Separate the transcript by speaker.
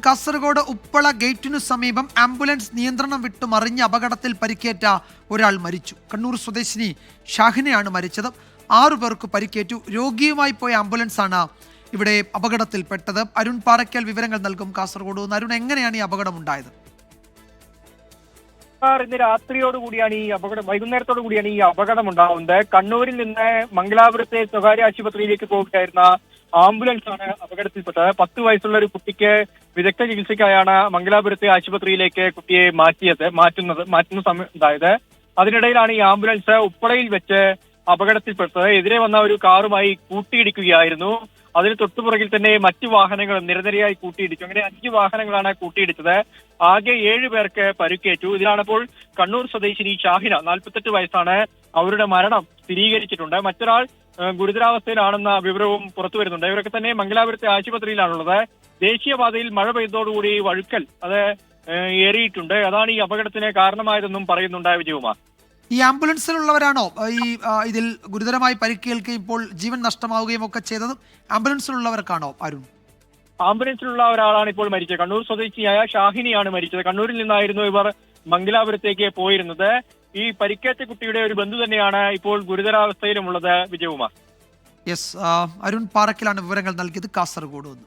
Speaker 1: കാസർഗോഡ് ഉപ്പള ഗേറ്റിനു സമീപം ആംബുലൻസ് നിയന്ത്രണം വിട്ടു മറിഞ്ഞ അപകടത്തിൽ പരിക്കേറ്റ ഒരാൾ മരിച്ചു. കണ്ണൂർ സ്വദേശിനി ഷാഹിനയാണ് മരിച്ചത്. 6 പേർക്ക് പരിക്കേറ്റു. രോഗിയുമായി പോയ ആംബുലൻസാണ് ഇവിടെ അപകടത്തിൽപ്പെട്ടത്. അരുൺ പാറയ്ക്കൽ വിവരങ്ങൾ നൽകും കാസർഗോഡ് നിന്ന്. അരുൺ, എങ്ങനെയാണ് ഈ അപകടം ഉണ്ടായത്?
Speaker 2: ഇന്ന് രാത്രിയോടുകൂടിയാണ് ഈ അപകടം, വൈകുന്നേരത്തോടു കൂടിയാണ് ഈ അപകടം ഉണ്ടാകുന്നത്. കണ്ണൂരിൽ നിന്ന് മംഗലാപുരത്തെ സ്വകാര്യ ആശുപത്രിയിലേക്ക് പോകുകയായിരുന്ന ആംബുലൻസ് ആണ് അപകടത്തിൽപ്പെട്ടത്. 10 വയസ്സുള്ള ഒരു കുട്ടിക്ക് വിദഗ്ധ ചികിത്സയ്ക്കായാണ് മംഗലാപുരത്തെ ആശുപത്രിയിലേക്ക് കുട്ടിയെ മാറ്റുന്ന സമയം ഉണ്ടായത്. അതിനിടയിലാണ് ഈ ആംബുലൻസ് ഉപ്പളയിൽ വെച്ച് അപകടത്തിൽപ്പെട്ടത്. എതിരെ വന്ന ഒരു കാറുമായി കൂട്ടിയിടിക്കുകയായിരുന്നു. അതിന് തൊട്ടുപുറകിൽ തന്നെ മറ്റു വാഹനങ്ങൾ നിരനിരയായി കൂട്ടിയിടിച്ചു. അങ്ങനെ 5 വാഹനങ്ങളാണ് കൂട്ടിയിടിച്ചത്. ആകെ 7 പേർക്ക് പരിക്കേറ്റു. ഇതിലാണിപ്പോൾ കണ്ണൂർ സ്വദേശിനി ഷാഹിന, 48 വയസ്സാണ്. അവരുടെ മരണം സ്ഥിരീകരിച്ചിട്ടുണ്ട്. മറ്റൊരാൾ ഗുരുതരാവസ്ഥയിലാണെന്ന വിവരവും പുറത്തു വരുന്നുണ്ട്. ഇവരൊക്കെ തന്നെ മംഗലാപുരത്തെ ആശുപത്രിയിലാണുള്ളത്. ദേശീയപാതയിൽ മഴ പെയ്തതോടുകൂടി വഴുക്കൽ അത് ഏറിയിട്ടുണ്ട്. അതാണ് ഈ അപകടത്തിന് കാരണമായതെന്നും പറയുന്നുണ്ട് വിജയകുമാർ.
Speaker 1: ഈ ആംബുലൻസിലുള്ളവരാണോ ഇതിൽ ഗുരുതരമായി പരിക്കേൽക്കുകയും ഇപ്പോൾ ജീവൻ നഷ്ടമാവുകയും ഒക്കെ ചെയ്തത്? ആംബുലൻസിലുള്ളവർക്കാണോ അരുൺ?
Speaker 2: ആംബുലൻസിലുള്ള ഒരാളാണ് ഇപ്പോൾ മരിച്ചത്. കണ്ണൂർ സ്വദേശിയായ ഷാഹിനിയാണ് മരിച്ചത്. കണ്ണൂരിൽ നിന്നായിരുന്നു ഇവർ മംഗലാപുരത്തേക്ക് പോയിരുന്നത്. ഈ പരിക്കേറ്റ കുട്ടിയുടെ ഒരു ബന്ധു തന്നെയാണ് ഇപ്പോൾ ഗുരുതരാവസ്ഥയിലുമുള്ളത് വിജയകുമാർ.
Speaker 1: യെസ്, അരുൺ പാറയ്ക്കലാണ് വിവരങ്ങൾ നൽകിയത് കാസർഗോഡ് നിന്ന്.